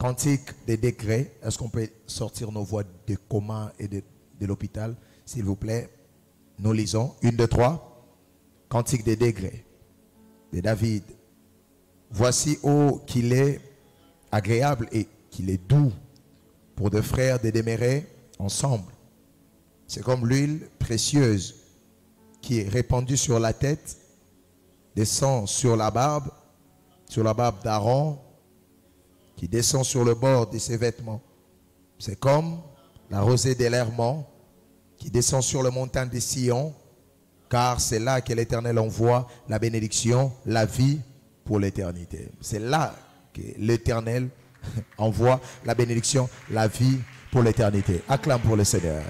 Cantique des décrets. Est-ce qu'on peut sortir nos voix de coma et de l'hôpital, s'il vous plaît? Nous lisons. 1, 2, 3. Cantique des décrets de David. Voici, ô qu'il est agréable et qu'il est doux pour deux frères de demeurer ensemble. C'est comme l'huile précieuse qui est répandue sur la tête, descend sur la barbe d'Aaron, qui descend sur le bord de ses vêtements. C'est comme la rosée de l'Hermon qui descend sur le montagne de Sion, car c'est là que l'Éternel envoie la bénédiction, la vie pour l'éternité. C'est là que l'Éternel envoie la bénédiction, la vie pour l'éternité. Acclame pour le Seigneur.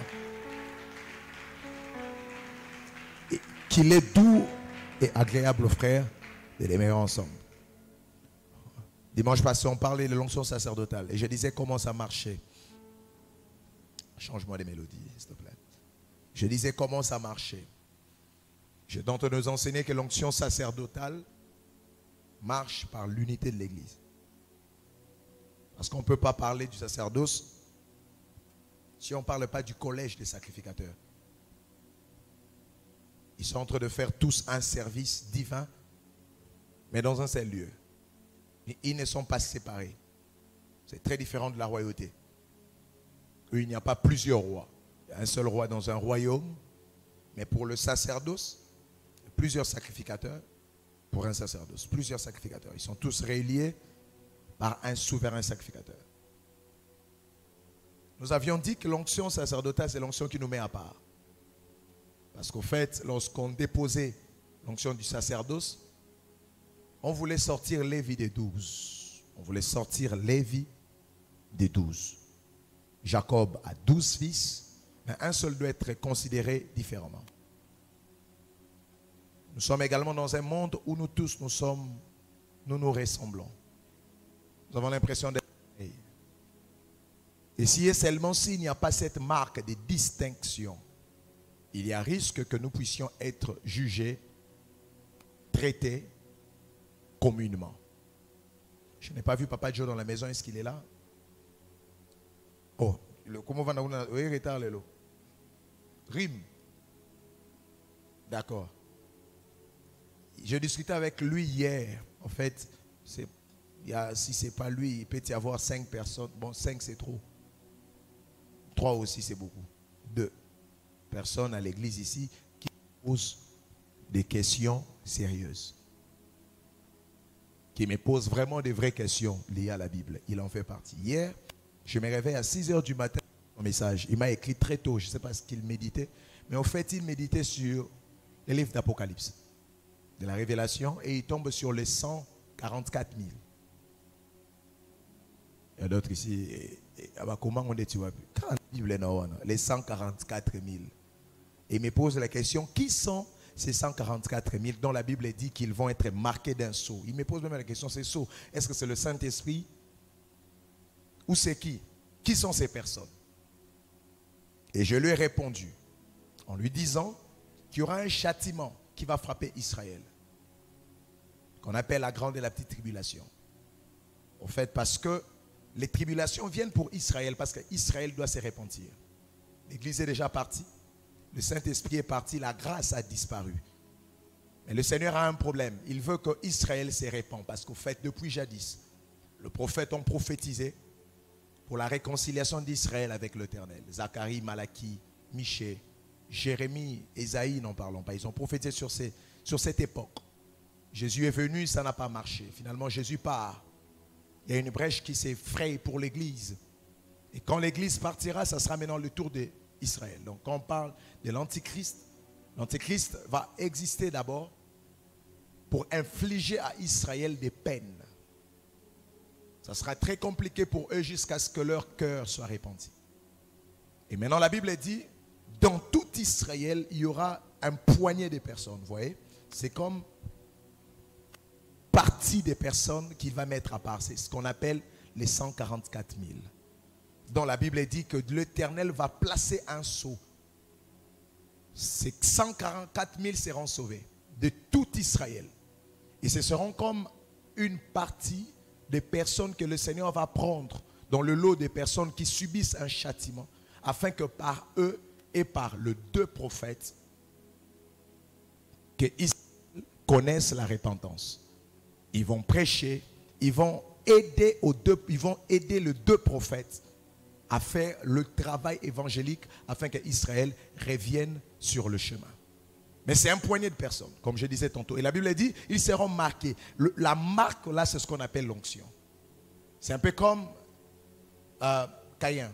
Qu'il est doux et agréable, frère, de les mettre ensemble. Dimanche passé, on parlait de l'onction sacerdotale et je disais comment ça marchait. Change-moi les mélodies, s'il te plaît. Je disais comment ça marchait. Je tente de nous enseigner que l'onction sacerdotale marche par l'unité de l'Église. Parce qu'on ne peut pas parler du sacerdoce si on ne parle pas du collège des sacrificateurs. Ils sont en train de faire tous un service divin, mais dans un seul lieu. Et ils ne sont pas séparés. C'est très différent de la royauté. Il n'y a pas plusieurs rois. Il y a un seul roi dans un royaume, mais pour le sacerdoce, plusieurs sacrificateurs pour un sacerdoce. Plusieurs sacrificateurs. Ils sont tous reliés par un souverain sacrificateur. Nous avions dit que l'onction sacerdotale, c'est l'onction qui nous met à part. Parce qu'au fait, lorsqu'on déposait l'onction du sacerdoce, on voulait sortir Lévi des 12. On voulait sortir Lévi des 12. Jacob a 12 fils, mais un seul doit être considéré différemment. Nous sommes également dans un monde où nous tous, nous nous ressemblons. Nous avons l'impression d'être pareils. Et si et seulement s'il n'y a pas cette marque de distinction, il y a risque que nous puissions être jugés, traités communément. Je n'ai pas vu Papa Joe dans la maison. Est-ce qu'il est là? Oh, comment va nous Rime. D'accord. Je discutais avec lui hier. En fait, si ce n'est pas lui, il peut y avoir 5 personnes. Bon, 5 c'est trop. 3 aussi c'est beaucoup. 2 personnes à l'église ici qui posent des questions sérieuses. Qui me posent vraiment des vraies questions liées à la Bible. Il en fait partie. Hier, je me réveille à 6 h du matin. Mon message. Il m'a écrit très tôt. Je ne sais pas ce qu'il méditait. Mais en fait, il méditait sur le livre d'Apocalypse. De la Révélation. Et il tombe sur les 144 000. Il y a d'autres ici. Comment on dit, tu vois? Les 144 000. Et il me pose la question, qui sont ces 144 000 dont la Bible dit qu'ils vont être marqués d'un sceau? Il me pose même la question, ces sceaux, est-ce que c'est le Saint-Esprit ou c'est qui? Qui sont ces personnes? Et je lui ai répondu en lui disant qu'il y aura un châtiment qui va frapper Israël, qu'on appelle la grande et la petite tribulation. En fait, parce que les tribulations viennent pour Israël, parce qu'Israël doit se repentir. L'Église est déjà partie. Le Saint-Esprit est parti, la grâce a disparu. Mais le Seigneur a un problème. Il veut que Israël se répande. Parce qu'au fait, depuis jadis, le prophète ont prophétisé pour la réconciliation d'Israël avec l'Éternel. Zacharie, Malachie, Michée, Jérémie, Ésaïe, n'en parlons pas. Ils ont prophétisé sur cette époque. Jésus est venu, ça n'a pas marché. Finalement, Jésus part. Il y a une brèche qui s'effraie pour l'Église. Et quand l'Église partira, ça sera maintenant le tour d'Israël. Donc quand on parle de l'Antichrist, l'Antichrist va exister d'abord pour infliger à Israël des peines. Ça sera très compliqué pour eux jusqu'à ce que leur cœur soit repenti. Et maintenant la Bible dit, dans tout Israël, il y aura un poignet de personnes. Vous voyez, c'est comme partie des personnes qu'il va mettre à part. C'est ce qu'on appelle les 144 000. Dont la Bible dit que l'Éternel va placer un sceau. Ces 144 000 seront sauvés de tout Israël. Et ce seront comme une partie des personnes que le Seigneur va prendre dans le lot des personnes qui subissent un châtiment, afin que par eux et par les deux prophètes, qu'ils connaissent la repentance. Ils vont prêcher, ils vont aider les deux prophètes à faire le travail évangélique afin qu'Israël revienne sur le chemin. Mais c'est un poignet de personnes, comme je disais tantôt. Et la Bible dit, ils seront marqués. La marque, là, c'est ce qu'on appelle l'onction. C'est un peu comme Caïn,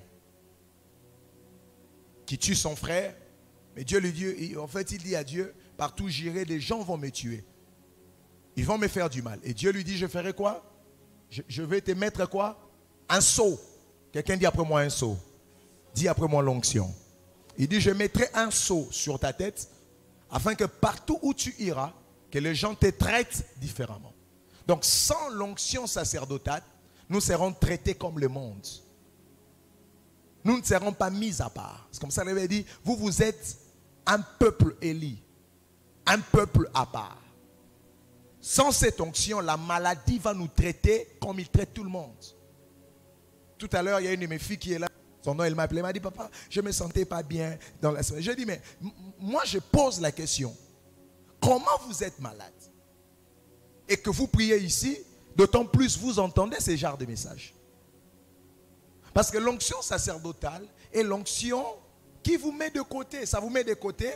qui tue son frère. Mais Dieu lui dit, en fait, il dit à Dieu, partout j'irai, des gens vont me tuer. Ils vont me faire du mal. Et Dieu lui dit, je ferai quoi? Je vais te mettre quoi? Un sceau. Quelqu'un dit après moi un sceau. Dis après moi l'onction. Il dit, je mettrai un sceau sur ta tête, afin que partout où tu iras, que les gens te traitent différemment. Donc sans l'onction sacerdotale, nous serons traités comme le monde. Nous ne serons pas mis à part. C'est comme ça qu'il avait dit, vous êtes un peuple élu, un peuple à part. Sans cette onction, la maladie va nous traiter comme il traite tout le monde. Tout à l'heure, il y a une de mes filles qui est là. Son nom, elle m'a appelé, elle m'a dit, papa, je ne me sentais pas bien dans la semaine. Je dis, mais moi, je pose la question. Comment vous êtes malade? Et que vous priez ici, d'autant plus vous entendez ce genre de messages. Parce que l'onction sacerdotale est l'onction qui vous met de côté. Ça vous met de côté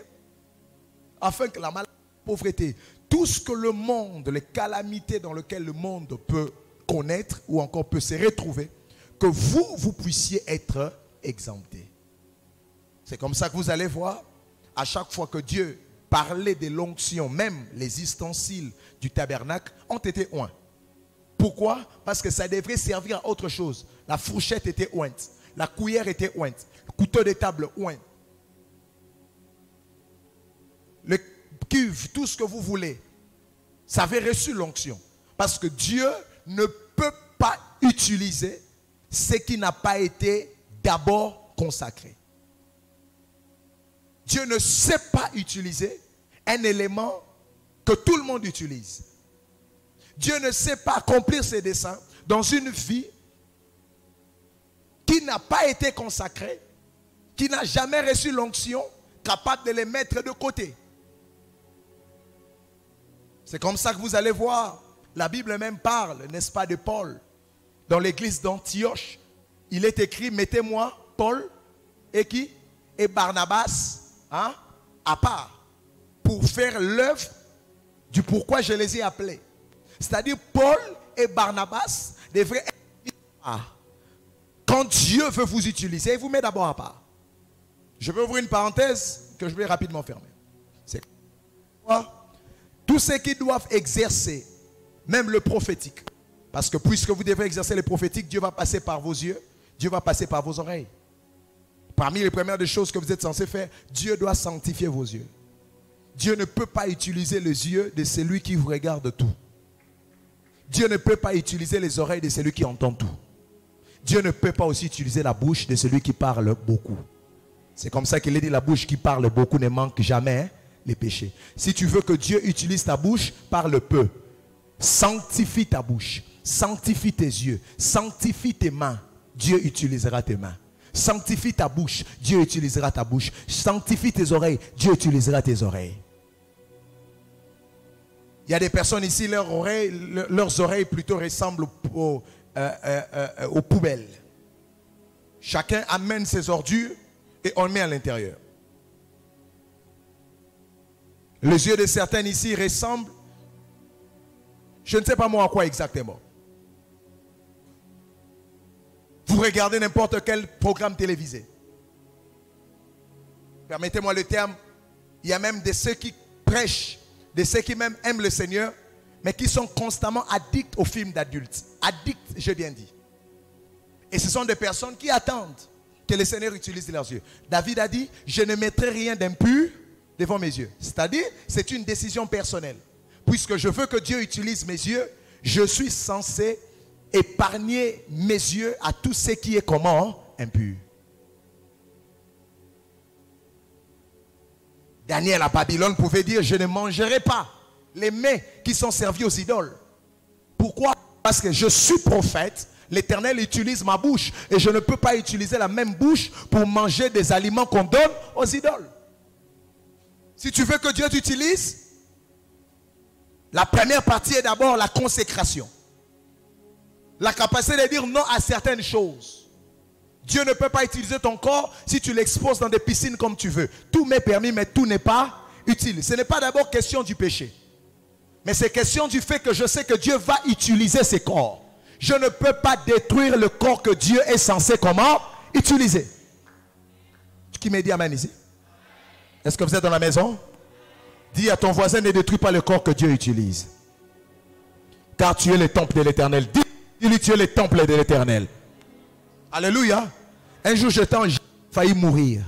afin que la maladie, la pauvreté, tout ce que le monde, les calamités dans lesquelles le monde peut connaître ou encore peut se retrouver, que vous puissiez être exemptés. C'est comme ça que vous allez voir, à chaque fois que Dieu parlait de l'onction, même les ustensiles du tabernacle ont été oints. Pourquoi? Parce que ça devrait servir à autre chose. La fourchette était ointe, la cuillère était ointe, le couteau de table oint. Le cuve, tout ce que vous voulez, ça avait reçu l'onction. Parce que Dieu ne peut pas utiliser ce qui n'a pas été d'abord consacré. Dieu ne sait pas utiliser un élément que tout le monde utilise. Dieu ne sait pas accomplir ses desseins dans une vie qui n'a pas été consacrée, qui n'a jamais reçu l'onction, capable de les mettre de côté. C'est comme ça que vous allez voir, la Bible même parle, n'est-ce pas, de Paul. Dans l'église d'Antioche, il est écrit, mettez-moi Paul et qui? Et Barnabas à part, pour faire l'œuvre du pourquoi je les ai appelés. C'est-à-dire Paul et Barnabas devraient être à part. Quand Dieu veut vous utiliser, il vous met d'abord à part. Je vais ouvrir une parenthèse que je vais rapidement fermer. C'est quoi? Tous ceux qui doivent exercer, même le prophétique, parce que puisque vous devez exercer le prophétique, Dieu va passer par vos yeux, Dieu va passer par vos oreilles. Parmi les premières des choses que vous êtes censés faire, Dieu doit sanctifier vos yeux. Dieu ne peut pas utiliser les yeux de celui qui vous regarde tout. Dieu ne peut pas utiliser les oreilles de celui qui entend tout. Dieu ne peut pas aussi utiliser la bouche de celui qui parle beaucoup. C'est comme ça qu'il est dit, la bouche qui parle beaucoup ne manque jamais les péchés. Si tu veux que Dieu utilise ta bouche, parle peu. Sanctifie ta bouche, sanctifie tes yeux, sanctifie tes mains. Dieu utilisera tes mains. Sanctifie ta bouche, Dieu utilisera ta bouche. Sanctifie tes oreilles, Dieu utilisera tes oreilles. Il y a des personnes ici, leurs oreilles plutôt ressemblent aux poubelles. Chacun amène ses ordures et on le met à l'intérieur. Les yeux de certains ici ressemblent, je ne sais pas moi à quoi exactement. Vous regardez n'importe quel programme télévisé. Permettez-moi le terme, il y a même de ceux qui prêchent, de ceux qui même aiment le Seigneur, mais qui sont constamment addicts aux films d'adultes. Addicts, j'ai bien dit. Et ce sont des personnes qui attendent que le Seigneur utilise leurs yeux. David a dit, je ne mettrai rien d'impur devant mes yeux. C'est-à-dire, c'est une décision personnelle. Puisque je veux que Dieu utilise mes yeux, je suis censé épargner mes yeux à tout ce qui est comment? Impur. Daniel à Babylone pouvait dire, je ne mangerai pas les mets qui sont servis aux idoles. Pourquoi? Parce que je suis prophète, l'Éternel utilise ma bouche. Et je ne peux pas utiliser la même bouche pour manger des aliments qu'on donne aux idoles. Si tu veux que Dieu t'utilise, la première partie est d'abord la consécration. La capacité de dire non à certaines choses. Dieu ne peut pas utiliser ton corps si tu l'exposes dans des piscines comme tu veux. Tout m'est permis, mais tout n'est pas utile. Ce n'est pas d'abord question du péché. Mais c'est question du fait que je sais que Dieu va utiliser ses corps. Je ne peux pas détruire le corps que Dieu est censé comment utiliser. Qui me dit amen ici? Est-ce que vous êtes dans la maison? Dis à ton voisin, ne détruis pas le corps que Dieu utilise. Car tu es le temple de l'Éternel. Dis-lui, tu es le temple de l'Éternel. Alléluia. Un jour, j'ai failli mourir.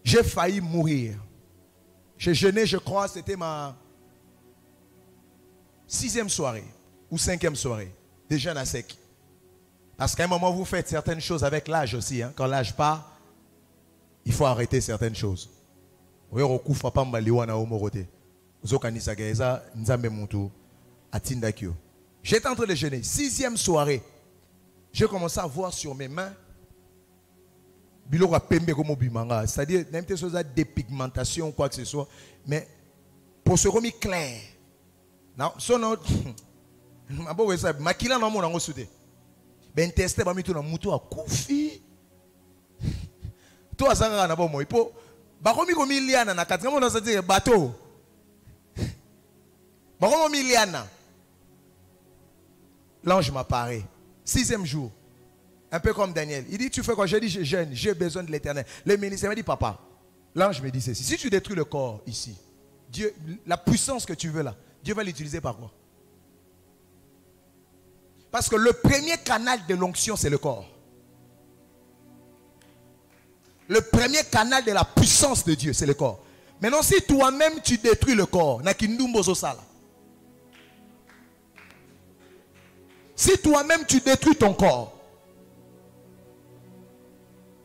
J'ai failli mourir. J'ai jeûné, je crois, c'était ma 6e soirée ou 5e soirée de jeûne à sec. Parce qu'à un moment, vous faites certaines choses avec l'âge aussi. Hein. Quand l'âge part, il faut arrêter certaines choses. J'étais en train de jeûner. 6e soirée. J'ai commencé à voir sur mes mains. C'est-à-dire, même des choses de dépigmentation ou quoi que ce soit. Mais pour se remettre clair. Non, son makila na mo na ngosude. Ben tester ba mitu na mutu akufi. To azanga na bomo ipo ba komi ko miliana na katika mo na se dire bateau. Ba komi miliana. L'ange m'apparaît. 6e jour. Un peu comme Daniel. Il dit, tu fais quoi? Je dis, je jeûne, j'ai besoin de l'Éternel. Le ministère m'a dit, papa, l'ange me dit ceci. Si tu détruis le corps ici, Dieu, la puissance que tu veux là, Dieu va l'utiliser par quoi? Parce que le premier canal de l'onction, c'est le corps. Le premier canal de la puissance de Dieu, c'est le corps. Maintenant, si toi-même tu détruis le corps, si toi-même tu détruis ton corps,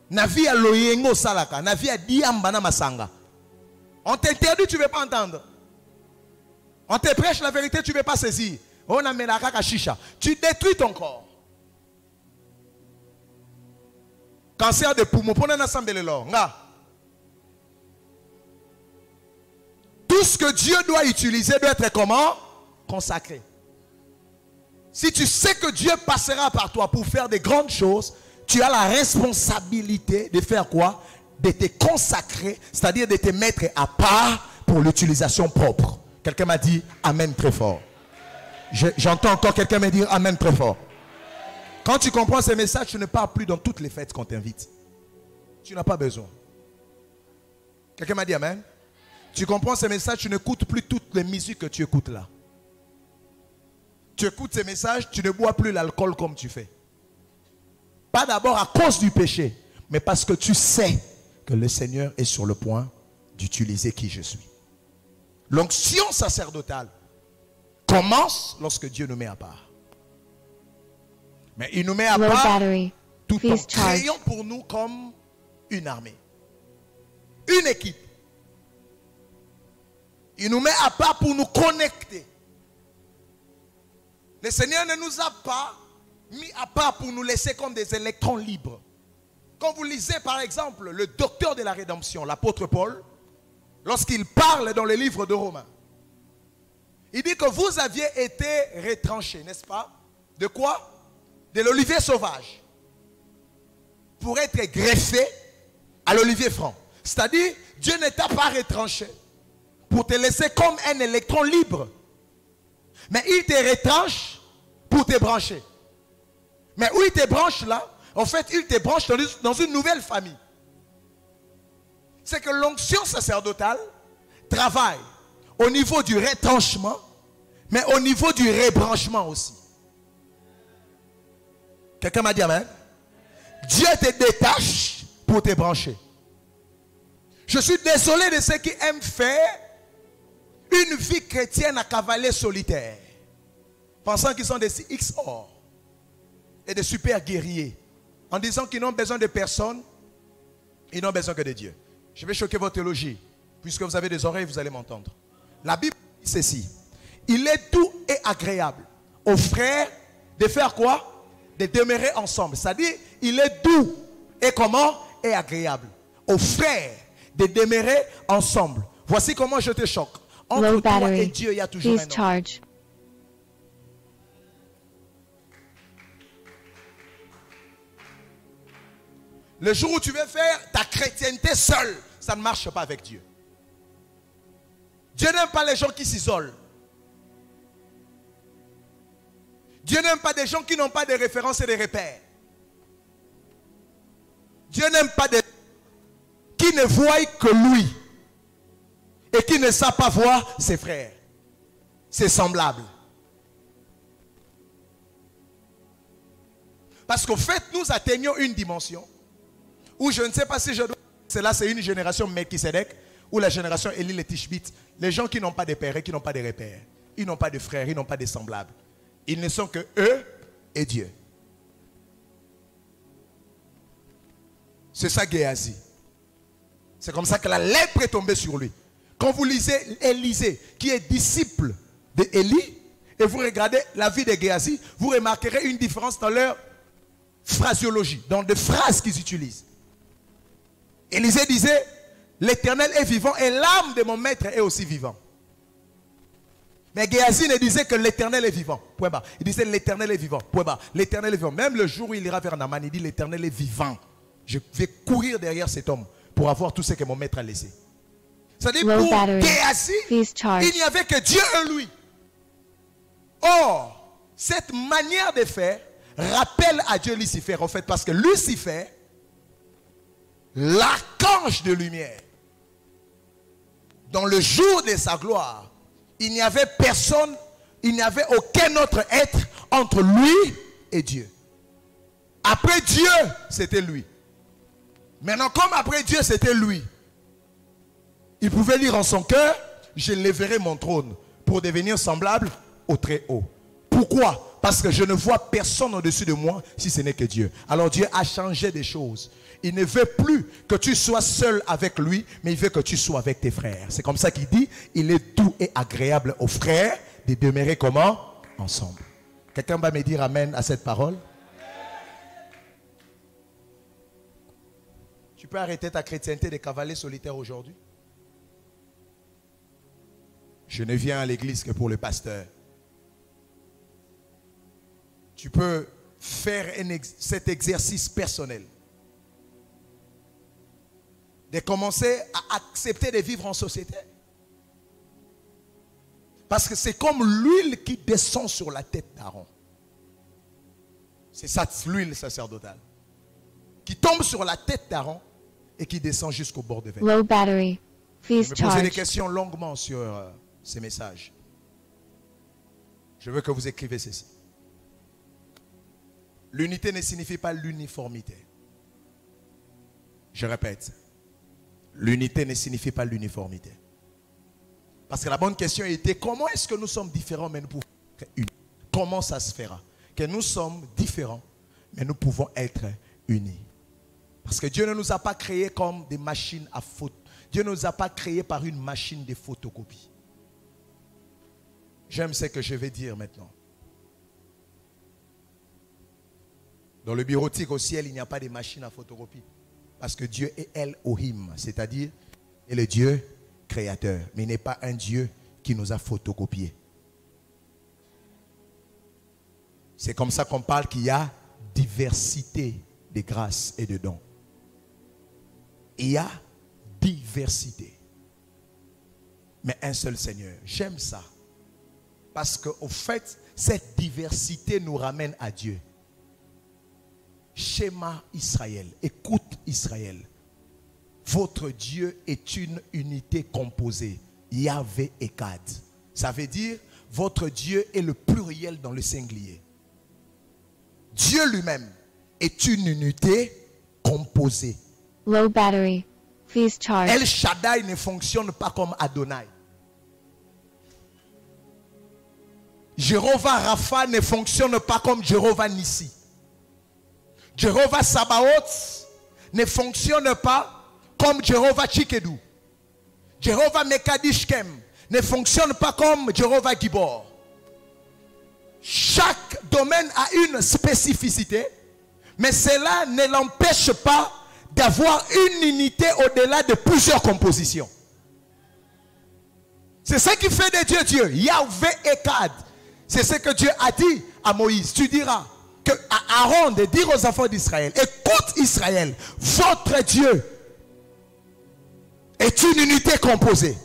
Navi a loyengo salaka, Navi a diambana masanga. On t'interdit, tu ne veux pas entendre. On te prêche la vérité, tu ne veux pas saisir. On a mis la kaka chicha. Tu détruis ton corps. Cancer de poumon, pour un ensemble de l'or. Tout ce que Dieu doit utiliser doit être comment? Consacré. Si tu sais que Dieu passera par toi pour faire des grandes choses, tu as la responsabilité de faire quoi? De te consacrer, c'est-à-dire de te mettre à part pour l'utilisation propre. Quelqu'un m'a dit Amen très fort. J'entends encore quelqu'un me dire Amen très fort. Quand tu comprends ces messages, tu ne pars plus dans toutes les fêtes qu'on t'invite. Tu n'as pas besoin. Quelqu'un m'a dit Amen. Tu comprends ces messages, tu n'écoutes plus toutes les musiques que tu écoutes là. Tu écoutes ces messages, tu ne bois plus l'alcool comme tu fais. Pas d'abord à cause du péché, mais parce que tu sais que le Seigneur est sur le point d'utiliser qui je suis. L'onction sacerdotale commence lorsque Dieu nous met à part. Mais il nous met à part tout en créant pour nous comme une armée. Une équipe. Il nous met à part pour nous connecter. Le Seigneur ne nous a pas mis à part pour nous laisser comme des électrons libres. Quand vous lisez par exemple le docteur de la rédemption, l'apôtre Paul, lorsqu'il parle dans le livre de Romains, il dit que vous aviez été retranchés, n'est-ce pas? De quoi? De l'olivier sauvage. Pour être greffé à l'olivier franc. C'est-à-dire, Dieu ne t'a pas retranché pour te laisser comme un électron libre. Mais il te retranche pour te brancher. Mais où il te branche là, en fait, il te branche dans une nouvelle famille. C'est que l'onction sacerdotale travaille au niveau du retranchement, mais au niveau du rebranchement aussi. Quelqu'un m'a dit amen? Dieu te détache pour te brancher. Je suis désolé de ceux qui aiment faire une vie chrétienne à cavalier solitaire, pensant qu'ils sont des XOR et des super guerriers, en disant qu'ils n'ont besoin de personne, ils n'ont besoin que de Dieu. Je vais choquer votre théologie, puisque vous avez des oreilles, vous allez m'entendre. La Bible dit ceci: il est doux et agréable aux frères de faire quoi? De demeurer ensemble. C'est-à-dire, il est doux et comment? Et agréable. Aux frères de demeurer ensemble. Voici comment je te choque. Entre toi et Dieu, il y a toujours un homme. Le jour où tu veux faire ta chrétienté seule, ça ne marche pas avec Dieu. Dieu n'aime pas les gens qui s'isolent. Dieu n'aime pas des gens qui n'ont pas de références et de repères. Dieu n'aime pas des gens qui ne voient que lui et qui ne savent pas voir ses frères, ses semblables. Parce qu'au fait, nous atteignons une dimension où je ne sais pas si je dois... Cela, c'est une génération Melchisedec ou la génération Élie le Tishbite. Les gens qui n'ont pas de père et qui n'ont pas de repères. Ils n'ont pas de frères, ils n'ont pas de semblables. Ils ne sont que eux et Dieu. C'est ça Géasi. C'est comme ça que la lèpre est tombée sur lui. Quand vous lisez Élisée, qui est disciple d'Élie, et vous regardez la vie de Géasi, vous remarquerez une différence dans leur phraséologie, dans les phrases qu'ils utilisent. Élisée disait, l'Éternel est vivant et l'âme de mon maître est aussi vivant. Mais Géasi ne disait que l'Éternel est vivant. Point barre. Il disait l'Éternel est vivant. Point barre. L'Éternel est vivant. Même le jour où il ira vers Naaman, il dit l'Éternel est vivant. Je vais courir derrière cet homme pour avoir tout ce que mon maître a laissé. C'est-à-dire pour Géasi, il n'y avait que Dieu en lui. Or, cette manière de faire rappelle à Dieu Lucifer, en fait, parce que Lucifer, l'archange de lumière, dans le jour de sa gloire, il n'y avait personne, il n'y avait aucun autre être entre lui et Dieu. Après Dieu, c'était lui. Maintenant, comme après Dieu, c'était lui, il pouvait lire en son cœur, je lèverai mon trône pour devenir semblable au Très-Haut. Pourquoi? Parce que je ne vois personne au-dessus de moi si ce n'est que Dieu. Alors Dieu a changé des choses. Il ne veut plus que tu sois seul avec lui, mais il veut que tu sois avec tes frères. C'est comme ça qu'il dit, il est doux et agréable aux frères de demeurer comment? Ensemble. Quelqu'un va me dire amen à cette parole? Tu peux arrêter ta chrétienté de cavalier solitaire aujourd'hui? Je ne viens à l'église que pour le pasteur. Tu peux faire cet exercice personnel. De commencer à accepter de vivre en société. Parce que c'est comme l'huile qui descend sur la tête d'Aaron. C'est ça l'huile sacerdotale. Qui tombe sur la tête d'Aaron et qui descend jusqu'au bord de vêtements. Low battery. Please Je vais poser des charge. questions longuement sur ces messages. Je veux que vous écrivez ceci. L'unité ne signifie pas l'uniformité. Je répète. L'unité ne signifie pas l'uniformité. Parce que la bonne question était, comment est-ce que nous sommes différents mais nous pouvons être unis? Comment ça se fera? Que nous sommes différents mais nous pouvons être unis. Parce que Dieu ne nous a pas créés comme des machines à photo. Dieu ne nous a pas créés par une machine de photocopie. J'aime ce que je vais dire maintenant. Dans le bureautique au ciel, il n'y a pas de machine à photocopie. Parce que Dieu est Elohim, c'est-à-dire est le Dieu créateur. Mais il n'est pas un Dieu qui nous a photocopiés. C'est comme ça qu'on parle qu'il y a diversité de grâces et de dons. Il y a diversité. Mais un seul Seigneur. J'aime ça. Parce qu'au fait, cette diversité nous ramène à Dieu. Schéma Israël. Écoute Israël. Votre Dieu est une unité composée. Yahvé Echad. Ça veut dire, votre Dieu est le pluriel dans le singulier. Dieu lui-même est une unité composée. Low battery. Please charge. El Shaddai ne fonctionne pas comme Adonai. Jéhovah Rapha ne fonctionne pas comme Jéhovah Nissi. Jéhovah Sabaoth ne fonctionne pas comme Jéhovah Tchikedu. Jéhovah Mekadishkem ne fonctionne pas comme Jéhovah Gibor. Chaque domaine a une spécificité, mais cela ne l'empêche pas d'avoir une unité au-delà de plusieurs compositions. C'est ce qui fait de Dieu Dieu. Yahvé Ekad. C'est ce que Dieu a dit à Moïse. Tu diras que à Aaron de dire aux enfants d'Israël, écoute Israël, votre Dieu est une unité composée.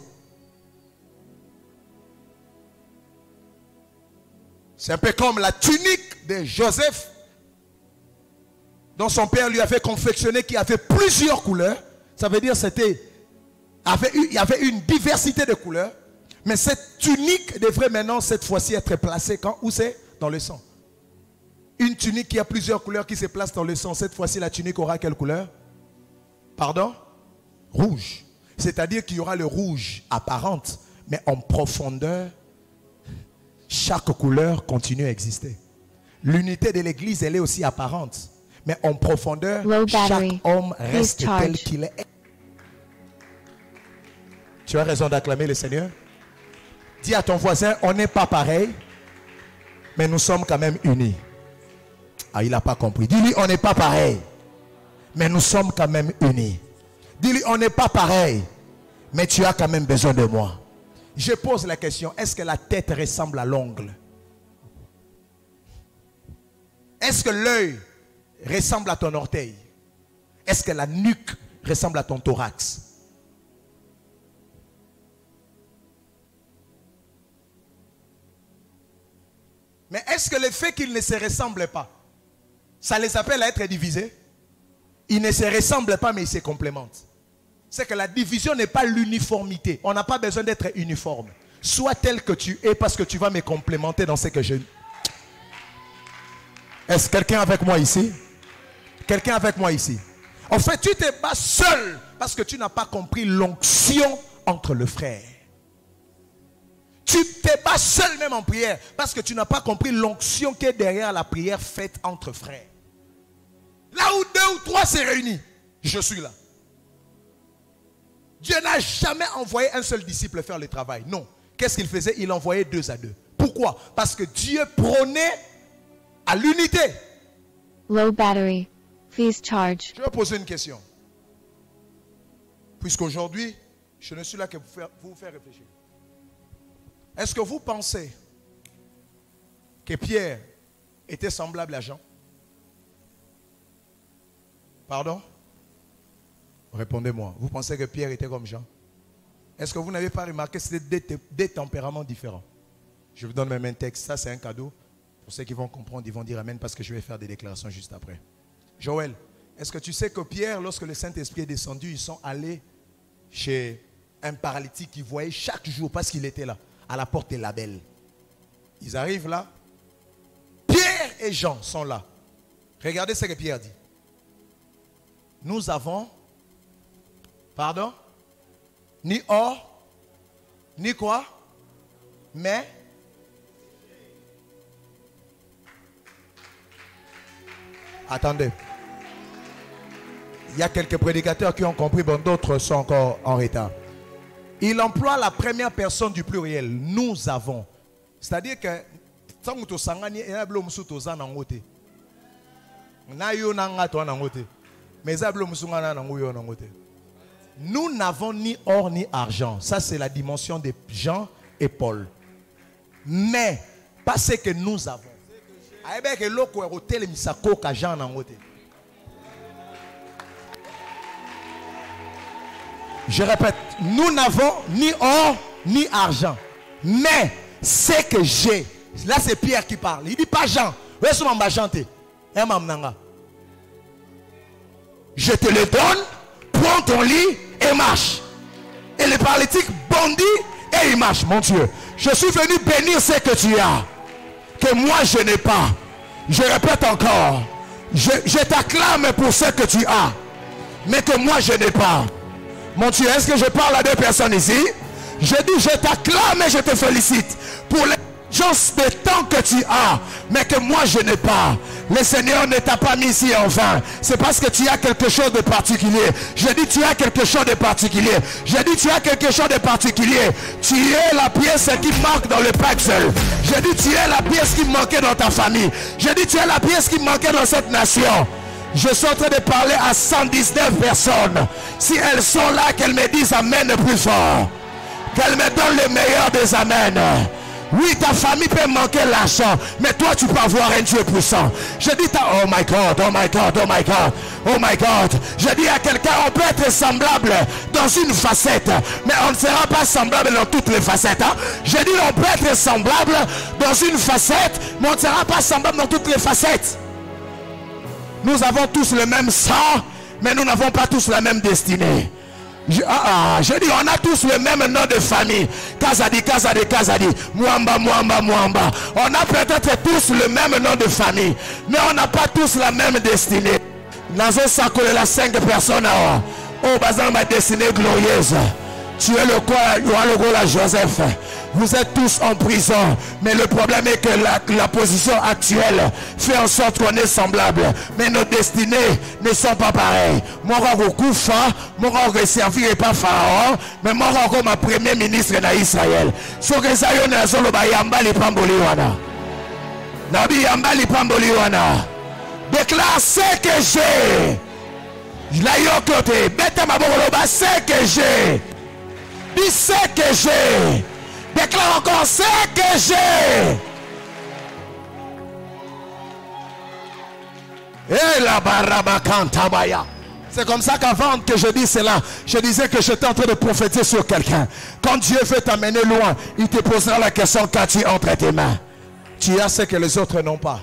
C'est un peu comme la tunique de Joseph, dont son père lui avait confectionné, qui avait plusieurs couleurs. Ça veut dire il y avait une diversité de couleurs. Mais cette tunique devrait maintenant, cette fois-ci, être placée quand? Où c'est? Dans le sang. Une tunique qui a plusieurs couleurs qui se place dans le sang. Cette fois-ci, la tunique aura quelle couleur? Pardon? Rouge. C'est-à-dire qu'il y aura le rouge apparente, mais en profondeur, chaque couleur continue à exister. L'unité de l'église, elle est aussi apparente. Mais en profondeur, chaque homme reste tel qu'il est. Tu as raison d'acclamer le Seigneur. Dis à ton voisin, on n'est pas pareil, mais nous sommes quand même unis. Ah, il n'a pas compris. Dis-lui, on n'est pas pareil, mais nous sommes quand même unis. Dis-lui, on n'est pas pareil, mais tu as quand même besoin de moi. Je pose la question, est-ce que la tête ressemble à l'ongle? Est-ce que l'œil ressemble à ton orteil? Est-ce que la nuque ressemble à ton thorax? Mais est-ce que le fait qu'ils ne se ressemblent pas, ça les appelle à être divisés? Ils ne se ressemblent pas, mais ils se complémentent. C'est que la division n'est pas l'uniformité. On n'a pas besoin d'être uniforme. Sois tel que tu es parce que tu vas me complémenter dans ce que je... Est-ce quelqu'un avec moi ici? Quelqu'un avec moi ici? En fait, tu te bats seul parce que tu n'as pas compris l'onction entre le frère. Tu te bats seul même en prière parce que tu n'as pas compris l'onction qui est derrière la prière faite entre frères. Là où 2 ou 3 se réunissent, je suis là. Dieu n'a jamais envoyé un seul disciple faire le travail. Non. Qu'est-ce qu'il faisait? Il envoyait 2 à 2. Pourquoi? Parce que Dieu prônait à l'unité. Low battery. Please charge. Je vais poser une question. Puisqu'aujourd'hui, je ne suis là que pour vous faire réfléchir. Est-ce que vous pensez que Pierre était semblable à Jean? Pardon? Répondez-moi. Vous pensez que Pierre était comme Jean? Est-ce que vous n'avez pas remarqué que c'était des tempéraments différents? Je vous donne même un texte. Ça, c'est un cadeau. Pour ceux qui vont comprendre, ils vont dire Amen parce que je vais faire des déclarations juste après. Joël, est-ce que tu sais que Pierre, lorsque le Saint-Esprit est descendu, ils sont allés chez un paralytique qu'ils voyaient chaque jour parce qu'il était là, à la porte de la Belle. Ils arrivent là. Pierre et Jean sont là. Regardez ce que Pierre dit. Nous avons, pardon, ni or, ni quoi, mais attendez. Il y a quelques prédicateurs qui ont compris, bon, d'autres sont encore en retard. Il emploie la première personne du pluriel. Nous avons. C'est-à-dire que nous n'avons ni or ni argent. Ça, c'est la dimension de Jean et Paul. Mais, pas ce que nous avons. Je répète, nous n'avons ni or ni argent. Mais, ce que j'ai. Là, c'est Pierre qui parle. Il dit pas Jean. Je te le donne, prends ton lit et marche. Et le paralytique bondit et il marche. Mon Dieu, je suis venu bénir ce que tu as, que moi je n'ai pas. Je répète encore, je t'acclame pour ce que tu as, mais que moi je n'ai pas. Mon Dieu, est-ce que je parle à 2 personnes ici? Je dis, je t'acclame et je te félicite pour les chances de temps que tu as, mais que moi je n'ai pas. Le Seigneur ne t'a pas mis ici en vain. C'est parce que tu as quelque chose de particulier. Je dis tu as quelque chose de particulier. Je dis tu as quelque chose de particulier. Tu es la pièce qui manque dans le pacte. Je dis tu es la pièce qui manquait dans ta famille. Je dis tu es la pièce qui manquait dans cette nation. Je suis en train de parler à 119 personnes. Si elles sont là, qu'elles me disent amen plus fort. Qu'elles me donnent le meilleur des amens. Oui, ta famille peut manquer l'argent, mais toi tu peux avoir un Dieu puissant. Je dis oh my God, oh my God, oh my God, oh my God. Je dis à quelqu'un, on peut être semblable dans une facette, mais on ne sera pas semblable dans toutes les facettes. Hein? Je dis on peut être semblable dans une facette, mais on ne sera pas semblable dans toutes les facettes. Nous avons tous le même sang, mais nous n'avons pas tous la même destinée. Je dis on a tous le même nom de famille. Kazadi, Kazadi, Kazadi, Mwamba, Mwamba, Mwamba. On a peut-être tous le même nom de famille, mais on n'a pas tous la même destinée. Dans un sac, il y a 5 personnes. Oh, bazar, ma destinée glorieuse. Tu es le rôle à Joseph. Vous êtes tous en prison. Mais le problème est que la position actuelle fait en sorte qu'on est semblable. Mais nos destinées ne sont pas pareilles. Moi, je ne servirai pas Pharaon. Mais moi, je suis ma premier ministre d'Israël. Ce que ça y est, c'est Yamba li pamboli wana. Nabi Yamba li pamboli wana. Déclare ce que j'ai. La yokote. Bête ma boloba ce que j'ai. Dis ce que j'ai. Déclare encore ce que j'ai. Et la barabakantabaya. C'est comme ça qu'avant que je dise cela, je disais que j'étais en train de prophétiser sur quelqu'un. Quand Dieu veut t'amener loin, il te posera la question qu'as-tu entre tes mains. Tu as ce que les autres n'ont pas.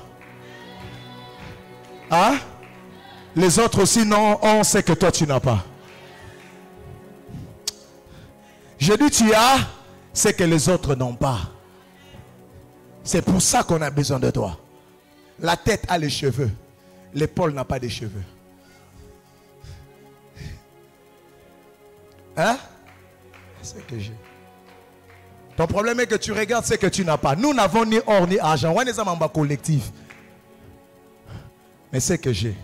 Hein? Les autres aussi ont ce que toi tu n'as pas. Je dis tu as ce que les autres n'ont pas. C'est pour ça qu'on a besoin de toi. La tête a les cheveux. L'épaule n'a pas de cheveux. Hein? C'est ce que j'ai. Ton problème est que tu regardes ce que tu n'as pas. Nous n'avons ni or ni argent. On est un collectif. Mais c'est ce que j'ai.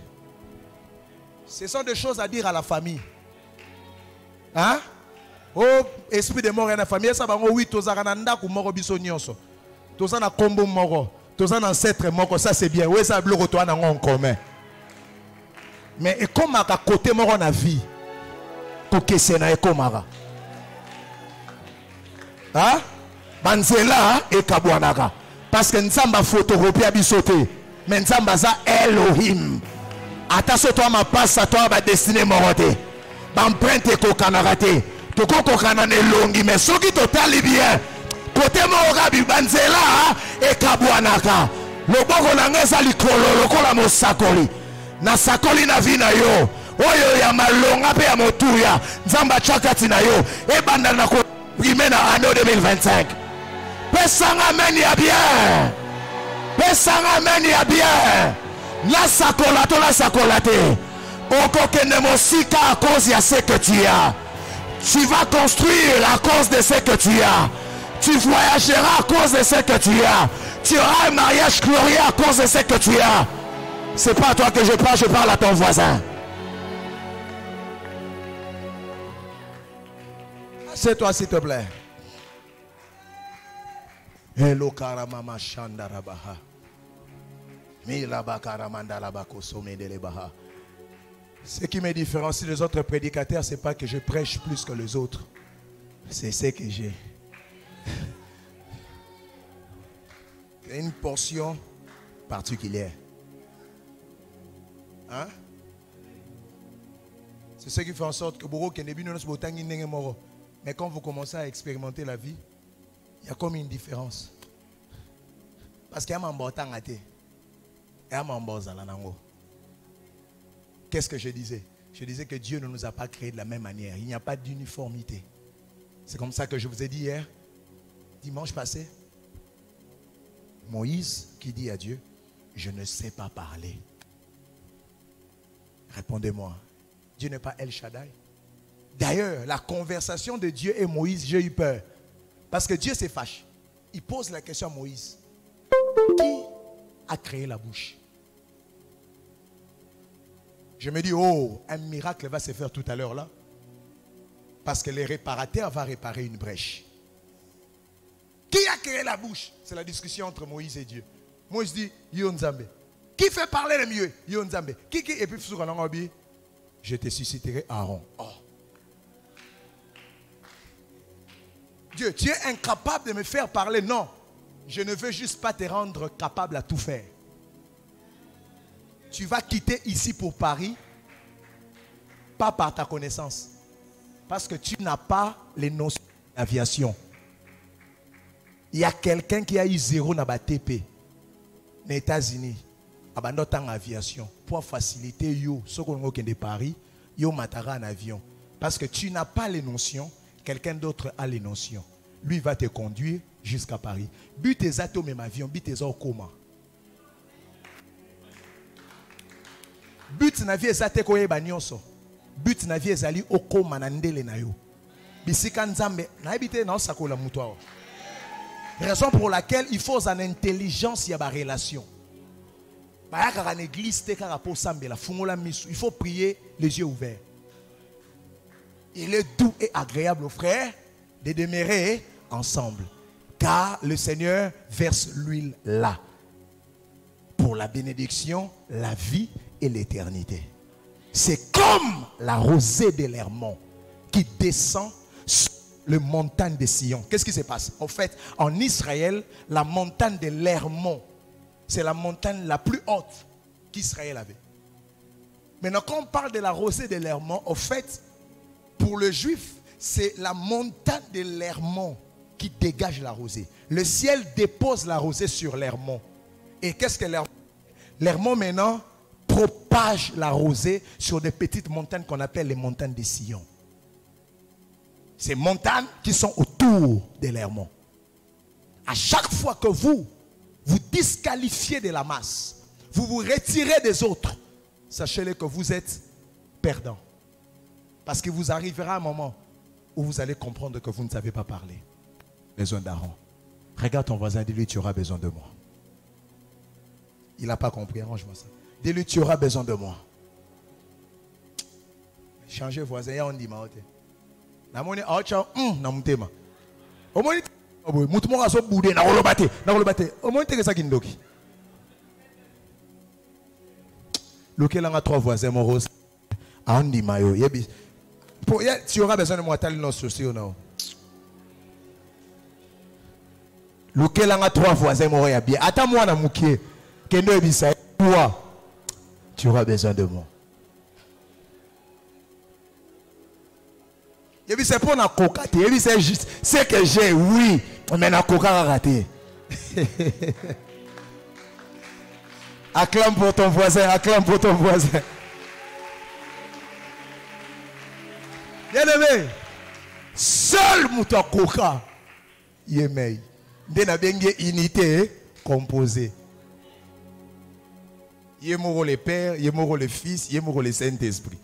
Ce sont des choses à dire à la famille. Hein? Oh, esprit de mort dans la famille, ça va oui, toza kananda ku moro biso nyonso. Toza na kombo moro, toza na ancêtre moko, ça c'est bien. Oui, ça bloque toi na en commun. Mais et comme à côté moro na vie. Ko kesena e komara. Hein? Banzela e kabwanaka. Parce que nzamba photocopie bisoté. Mais nzamba za Elohim. Attention toi ma passe à toi ba destiné moroté. Ba empreinte ko kanarate. Toko kokana longi mais soki totali bien côté mora bibanzela e kabwanaka loboko na ngeza likolo lokola mosakoli na sakoli na vina yo oyo ya malonga pe ya motuya nzamba chakati na yo e banda na ko primena année 2025 pesanga amen ya bien pesanga amen ya bien la sakola to la sakolate okokende mosika à cause ya ce que tu as. Tu vas construire à cause de ce que tu as. Tu voyageras à cause de ce que tu as. Tu auras un mariage glorieux à cause de ce que tu as. C'est pas à toi que je parle à ton voisin. C'est toi s'il te plaît. Hello karamama shandarabaha. Milabakaramandalabako somedelebaha. Ce qui me différencie des autres prédicateurs, ce n'est pas que je prêche plus que les autres. C'est ce que j'ai. C'est une portion particulière. Hein? C'est ce qui fait en sorte que mais quand vous commencez à expérimenter la vie, il y a comme une différence. Parce qu'il y a un important à et un bon. Qu'est-ce que je disais? Je disais que Dieu ne nous a pas créés de la même manière. Il n'y a pas d'uniformité. C'est comme ça que je vous ai dit hier, dimanche passé. Moïse qui dit à Dieu, je ne sais pas parler. Répondez-moi, Dieu n'est pas El Shaddai. D'ailleurs, la conversation de Dieu et Moïse, j'ai eu peur. Parce que Dieu se fâche. Il pose la question à Moïse. Qui a créé la bouche? Je me dis, oh, un miracle va se faire tout à l'heure là. Parce que le réparateur va réparer une brèche. Qui a créé la bouche? C'est la discussion entre Moïse et Dieu. Moïse dit, Yo Nzambe. Qui fait parler le mieux? Yo Nzambe. Et puis, je te susciterai Aaron. Oh. Dieu, tu es incapable de me faire parler. Non. Je ne veux juste pas te rendre capable à tout faire. Tu vas quitter ici pour Paris, pas par ta connaissance. Parce que tu n'as pas les notions d'aviation. Il y a quelqu'un qui a eu 0 dans TP. Les États-Unis, en aviation. Pour faciliter, ceux qui ont de Paris, yo matara en avion. Parce que tu n'as pas les notions, quelqu'un d'autre a les notions. Lui va te conduire jusqu'à Paris. But tes atomes même avion, but tes or coma. But na vie ezate koyeba nyonso. But na vie ezali okoma na ndele na yo. Bisika nzambe na ebite na osakola mutu awa. Raison pour laquelle il faut en intelligence y a ba relation. Ba ya en église te kaka po sambela fungola misu. Il faut prier les yeux ouverts. Il est doux et agréable aux frères de demeurer ensemble. Car le Seigneur verse l'huile là. Pour la bénédiction, la vie et l'éternité. C'est comme la rosée de l'Hermon qui descend sur les montagnes de Sion. Qu'est-ce qui se passe? En fait, en Israël, la montagne de l'Hermon, c'est la montagne la plus haute qu'Israël avait. Maintenant, quand on parle de la rosée de l'Hermon, en fait, pour le juif, c'est la montagne de l'Hermon qui dégage la rosée. Le ciel dépose la rosée sur l'Hermon. Et qu'est-ce que l'Hermon? L'Hermon maintenant propage la rosée sur des petites montagnes qu'on appelle les montagnes de Sion. Ces montagnes qui sont autour de l'Hermon. À chaque fois que vous disqualifiez de la masse, vous vous retirez des autres, sachez-le que vous êtes perdant. Parce qu'il vous arrivera un moment où vous allez comprendre que vous ne savez pas parler. Besoin d'Aaron. Regarde ton voisin, dis-lui, tu auras besoin de moi. Il n'a pas compris, arrange-moi ça. Dis-lui, tu auras besoin de moi. Changez voisin, on dit, namoni aocha namutema omoni mutu mo aso bude na kolobate omoni teke ça kindoki lokelanga 3 voisins moros andi mayo yebi pour tu auras besoin de moi tal nos sociaux non lokelanga 3 voisins moro ya bien ata moi na mukie kendo ebisa toi tu auras besoin de moi. Et puis c'est pour na coca, et puis c'est juste ce que j'ai, oui, mais na coca raté. Acclame pour ton voisin, acclame pour ton voisin. Bien aimé, seul mouton coca, yemei. Dès na bien unité composée. Yemoro le Père, yemoro le Fils, yemoro le Saint-Esprit.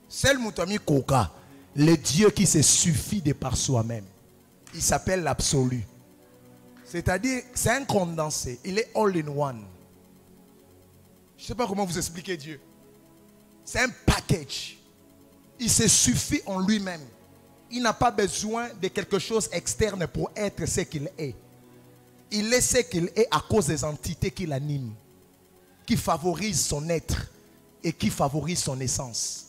Seul mouton mi coca. Le Dieu qui se suffit de par soi-même. Il s'appelle l'absolu. C'est-à-dire, c'est un condensé. Il est all in one. Je ne sais pas comment vous expliquer Dieu. C'est un package. Il se suffit en lui-même. Il n'a pas besoin de quelque chose externe pour être ce qu'il est. Il est ce qu'il est à cause des entités qui l'animent, qui favorisent son être et qui favorisent son essence.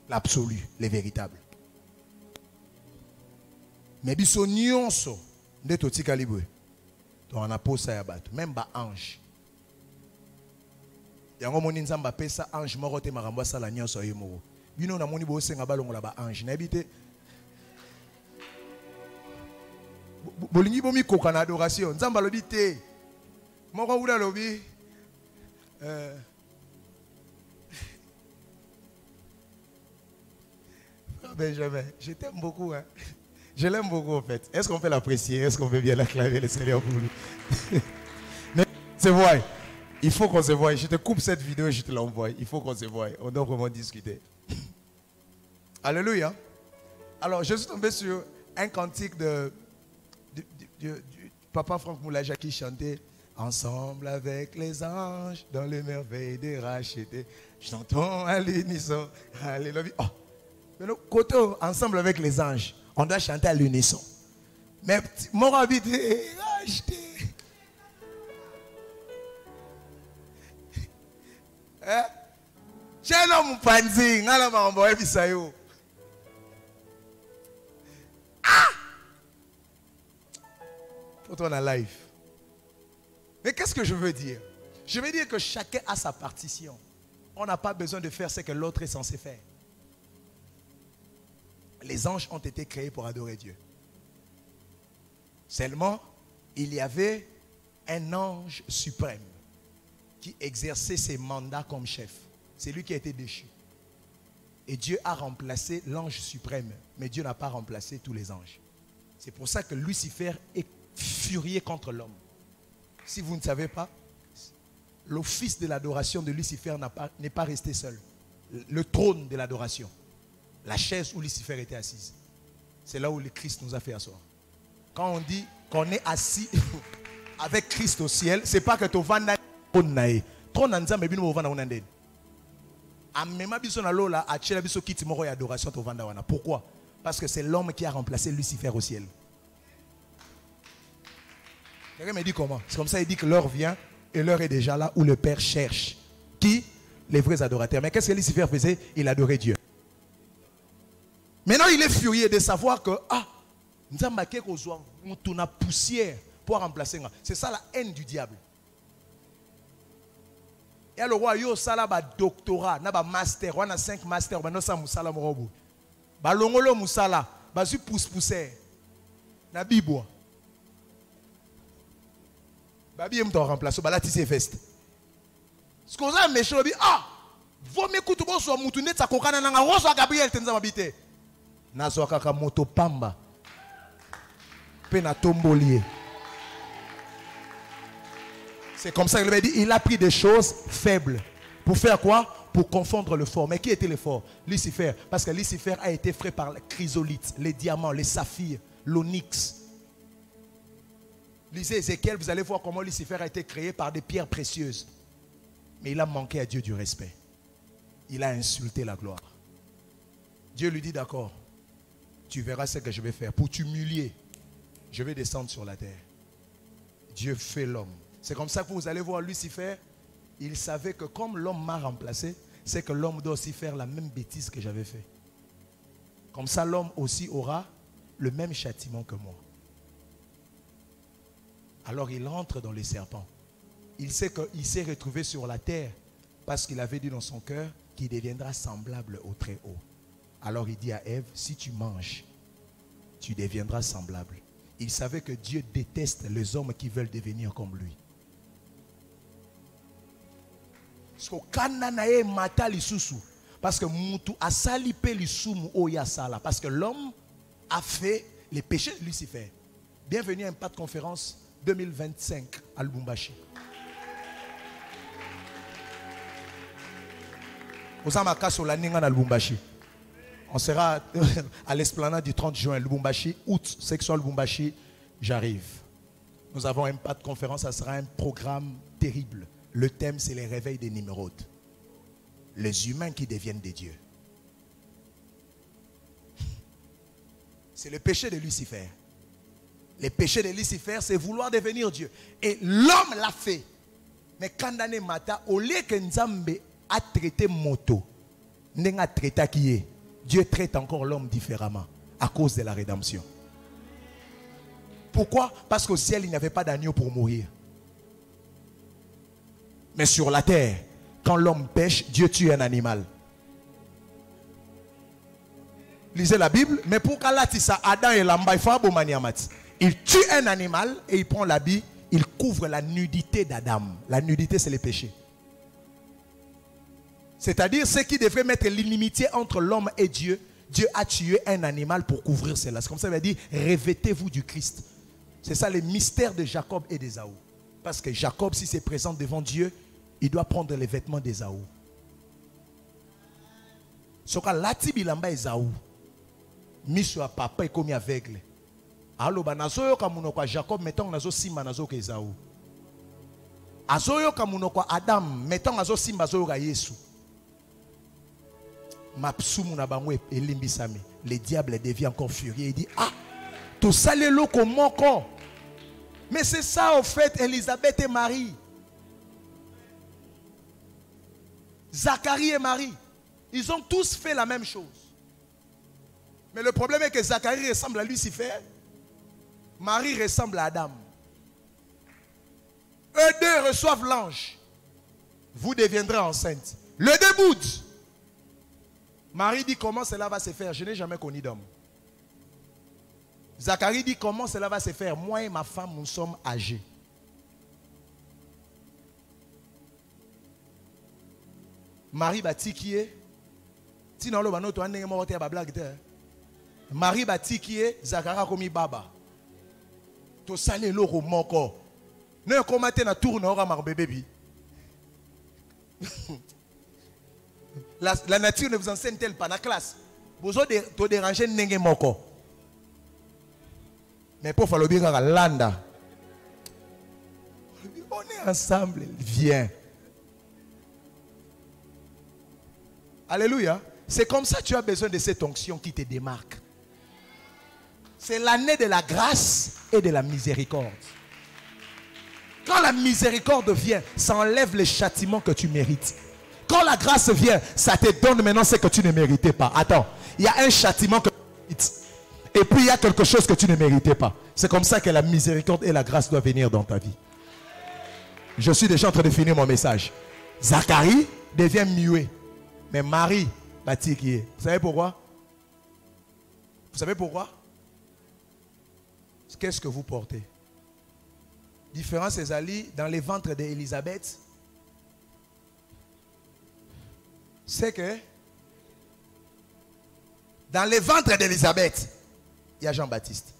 L'absolu, le véritable. Mais biso nyonso nde totika libwe. To ana posa ya bato, même ba ange. Yango moni nzamba pesa ange moko te makambo sala nyonso yemoko. Bino na moni bo senga balongola ba ange na bité. Bolingi bomi koka na adoration, nzamba lobi te. Moko wula lobi Benjamin, je t'aime beaucoup. Hein? Je l'aime beaucoup en fait. Est-ce qu'on peut l'apprécier? Est-ce qu'on peut bien l'acclamer le Seigneur pour lui? Mais se voit. Il faut qu'on se voie. Je te coupe cette vidéo et je te l'envoie. Il faut qu'on se voie. On doit vraiment discuter. Alléluia. Alors, je suis tombé sur un cantique du Papa Franck Moulaja qui chantait Ensemble avec les anges, dans les merveilles des rachetés, chantons à l'unisson. Alléluia. Oh. Mais nous, côté ensemble avec les anges, on doit chanter à l'unisson. Mais mon habité racheté. Hein? J'ai un homme panzing, un homme en bois, bisayo. Ah! Pour ton live. Mais qu'est-ce que je veux dire? Je veux dire que chacun a sa partition. On n'a pas besoin de faire ce que l'autre est censé faire. Les anges ont été créés pour adorer Dieu. Seulement, il y avait un ange suprême qui exerçait ses mandats comme chef. C'est lui qui a été déchu. Et Dieu a remplacé l'ange suprême. Mais Dieu n'a pas remplacé tous les anges. C'est pour ça que Lucifer est furieux contre l'homme. Si vous ne savez pas, l'office de l'adoration de Lucifer n'est pas resté seul. Le trône de l'adoration, la chaise où Lucifer était assise, c'est là où le Christ nous a fait asseoir. Quand on dit qu'on est assis avec Christ au ciel, ce n'est pas que tu vas dans le trône. Pourquoi? Parce que c'est l'homme qui a remplacé Lucifer au ciel. Quelqu'un me dit comment? C'est comme ça, il dit que l'heure vient et l'heure est déjà là où le Père cherche. Qui? Les vrais adorateurs. Mais qu'est-ce que Lucifer faisait? Il adorait Dieu. Maintenant, il est furieux de savoir que, nous avons poussière pour remplacer. C'est ça la haine du diable. Et le roi, il a un doctorat, un master, on a 5 masters, on a 5 moussala morobo. Balongolo moussala, basu pousse-pousser. Na bibois. Babi aime t'en remplacer, bala tissé veste. Ce qu'on a méchant, vaut mieux que tu sois moutounet, ça kokana nanga, rosa Gabriel tenza mabité. Nazo kaka moto pamba. Pena tombolier. C'est comme ça qu'il m'a dit, il a pris des choses faibles. Pour faire quoi? Pour confondre le fort. Mais qui était le fort? Lucifer. Parce que Lucifer a été fait par les chrysolites, les diamants, les saphirs, l'onyx. Lisez Ézéchiel, vous allez voir comment Lucifer a été créé par des pierres précieuses. Mais il a manqué à Dieu du respect. Il a insulté la gloire. Dieu lui dit, d'accord, tu verras ce que je vais faire. Pour t'humilier, je vais descendre sur la terre. Dieu fait l'homme. C'est comme ça que vous allez voir Lucifer. Il savait que comme l'homme m'a remplacé, c'est que l'homme doit aussi faire la même bêtise que j'avais fait. Comme ça, l'homme aussi aura le même châtiment que moi. Alors il entre dans les serpents. Il sait qu'il s'est retrouvé sur la terre parce qu'il avait dit dans son cœur qu'il deviendra semblable au Très-Haut. Alors il dit à Ève, si tu manges, tu deviendras semblable. Il savait que Dieu déteste les hommes qui veulent devenir comme lui. Parce que parce que l'homme a fait les péchés de Lucifer. Bienvenue à Impact Conférence 2025 à Lubumbashi. On sera à l'esplanade du 30 juin Lubumbashi, août, section Lubumbashi, j'arrive. Nous avons Impact Conférence, ça sera un programme terrible. Le thème, c'est les réveils des Nimrod. Les humains qui deviennent des dieux. C'est le péché de Lucifer. Le péché de Lucifer, c'est vouloir devenir Dieu. Et l'homme l'a fait. Mais quand on est mata, au lieu que Nzambe a traité moto, n'a traité qui est, Dieu traite encore l'homme différemment à cause de la rédemption. Pourquoi? Parce qu'au ciel, il n'y avait pas d'agneau pour mourir. Mais sur la terre, quand l'homme pêche, Dieu tue un animal. Lisez la Bible. Mais pour qu'Alatissa, Adam et Lamba, il tue un animal et il prend l'habit, il couvre la nudité d'Adam. La nudité, c'est le péché. C'est-à-dire, ce qui devrait mettre l'inimitié entre l'homme et Dieu, Dieu a tué un animal pour couvrir cela. C'est comme ça qu'il a dit, revêtez-vous du Christ. C'est ça le mystère de Jacob et d'Ésaü. Parce que Jacob, s'il se présente devant Dieu, il doit prendre les vêtements d'Ésaü. Ce que lati bilamba Ésaü, miso a papa est comme aveugle. Alors banazo yo kamuno kwa Jacob mettons nazo sima nazo ke Ésaü. Azoyo kamunoko Adam, mettons azo simba azoyo ka Yesu. Mapsumu na bango elimbisami. Le diable devient encore furieux. Il dit, ah, tout ça les locaux moko. Mais c'est ça au fait, Élisabeth et Marie. Zacharie et Marie. Ils ont tous fait la même chose. Mais le problème est que Zacharie ressemble à Lucifer. Marie ressemble à Adam. Eux deux reçoivent l'ange. Vous deviendrez enceinte. Le déboude. Marie dit comment cela va se faire. Je n'ai jamais connu d'homme. Zacharie dit comment cela va se faire. Moi et ma femme, nous sommes âgés. Marie bati qui est. Marie bati qui est. Zacharie komi baba. To salé l'oro moko. Ne komate na tourne ora mar bébé. La nature ne vous enseigne-t-elle pas dans la classe? Vous avez te déranger n'enge moko. Mais pour faire le bien à Landa. On est ensemble. Viens. Alléluia. C'est comme ça que tu as besoin de cette onction qui te démarque. C'est l'année de la grâce et de la miséricorde. Quand la miséricorde vient, ça enlève les châtiments que tu mérites. Quand la grâce vient, ça te donne maintenant ce que tu ne méritais pas. Attends, il y a un châtiment que tu mérites. Et puis il y a quelque chose que tu ne méritais pas. C'est comme ça que la miséricorde et la grâce doivent venir dans ta vie. Je suis déjà en train de finir mon message. Zacharie devient muet. Mais Marie, bâtie qui est. Vous savez pourquoi? Vous savez pourquoi? Qu'est-ce que vous portez? Différence est allée dans les ventres d'Élisabeth. C'est que dans les ventres d'Élisabeth, il y a Jean-Baptiste.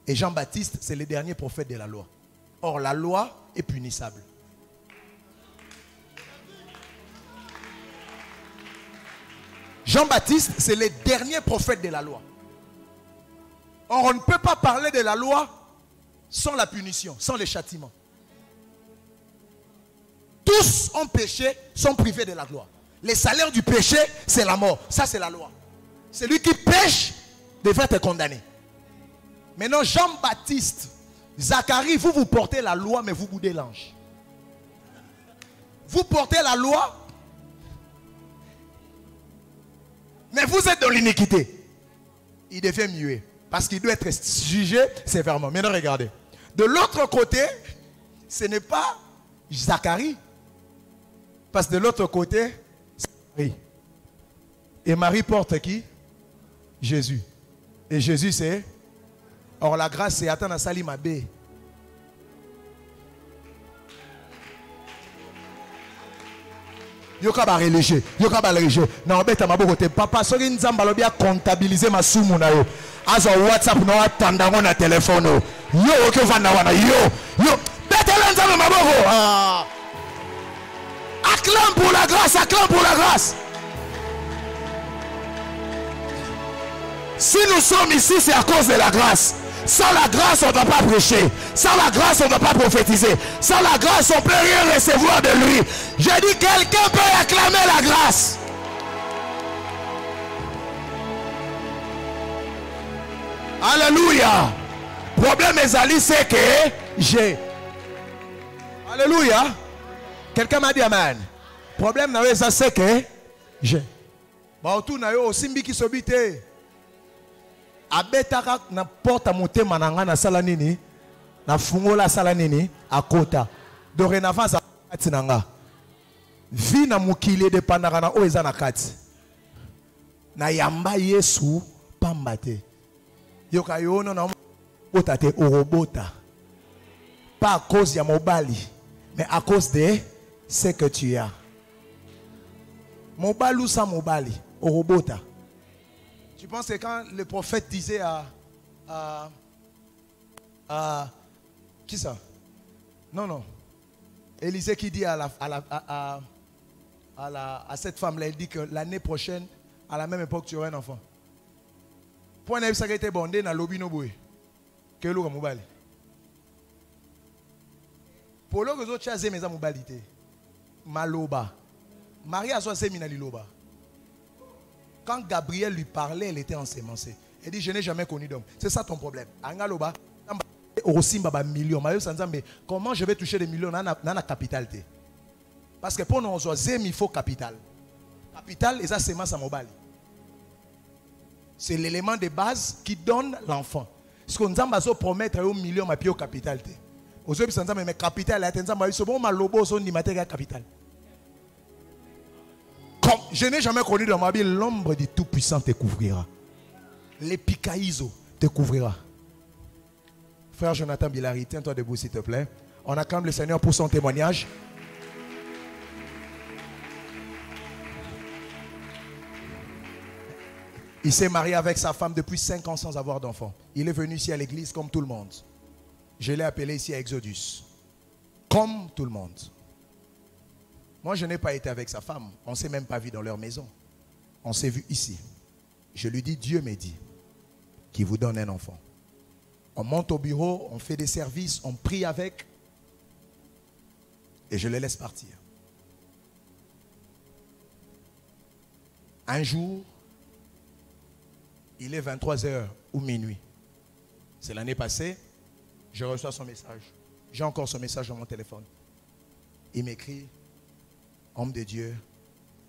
Et Jean-Baptiste, c'est le dernier prophète de la loi. Or, la loi est punissable. Jean-Baptiste, c'est le dernier prophète de la loi. Or, on ne peut pas parler de la loi sans la punition, sans le châtiment. Tous ont péché, sont privés de la gloire. Le salaire du péché, c'est la mort. Ça, c'est la loi. Celui qui pêche devrait être condamné. Maintenant, Jean-Baptiste, Zacharie, vous portez la loi, mais vous boudez l'ange. Vous portez la loi, mais vous êtes dans l'iniquité. Il devient muet. Parce qu'il doit être jugé sévèrement. Maintenant, regardez. De l'autre côté, ce n'est pas Zacharie. Parce que de l'autre côté, c'est Marie. Et Marie porte qui? Jésus. Et Jésus, c'est... Or, la grâce, c'est attendre à Salim Abbé. Yoka ba religieux, yoka ba religieux. Na obeta maboko te papa soki nzamba lobi a comptabiliser ma sumu na yo. Azo WhatsApp no atanda ngo na téléphone. Yo oke vanda wana yo. Betela nzamba maboko. Ah. Acclame pour la grâce, acclame pour la grâce. Si nous sommes ici, c'est à cause de la grâce. Sans la grâce, on ne doit pas prêcher. Sans la grâce, on ne doit pas prophétiser. Sans la grâce, on ne peut rien recevoir de lui. Je dis, quelqu'un peut acclamer la grâce. Alléluia. Problème Ezali, c'est que j'ai. Alléluia. Quelqu'un m'a dit amen. Problème c'est que j'ai. Bah, tout n'a eu aussi qui s'obite. Abetaka na porta monte mananga na sala nini na fungola sala nini akota dorénavant za katinanga vi na mukile de pandaka na oeza na kati na yamba Yesu pambate yoka yono na bota te orobota pas à cause ya mobali mais à cause de ce que tu as mobali ou sans mobali orobota. Tu penses que quand le prophète disait qui ça? Non. Élisée qui dit à cette femme-là, elle dit que l'année prochaine, à la même époque, tu auras un enfant. Pour un ça qui était bondé dans l'obi no boy. Que l'eau mobile. Pour le que tu as zé mes amobalité. Maloba. Marie a soit mina liloba. Quand Gabriel lui parlait, elle était ensémencée. Elle dit, je n'ai jamais connu d'homme. C'est ça ton problème. Angaloba, aussi baba million. Mais comment je vais toucher des millions dans la capitale? Parce que pour nous, il faut capital. Capital, et ça c'est ma mobile. C'est l'élément de base qui donne l'enfant. Ce qu'on a promettre au million, mais puis au capital. Aujourd'hui, mais capital, c'est bon, ma lobo, son immatériel capital. Comme je n'ai jamais connu dans ma vie, l'ombre du Tout-Puissant te couvrira. L'épikaïso te couvrira. Frère Jonathan Bilari, tiens-toi debout s'il te plaît. On acclame le Seigneur pour son témoignage. Il s'est marié avec sa femme depuis 5 ans sans avoir d'enfant. Il est venu ici à l'église comme tout le monde. Je l'ai appelé ici à Exodus. Comme tout le monde. Moi, je n'ai pas été avec sa femme. On ne s'est même pas vu dans leur maison. On s'est vu ici. Je lui dis, Dieu m'a dit qu'il vous donne un enfant. On monte au bureau, on fait des services, on prie avec. Et je le laisse partir. Un jour, il est 23h ou minuit. C'est l'année passée, je reçois son message. J'ai encore son message dans mon téléphone. Il m'écrit, homme de Dieu,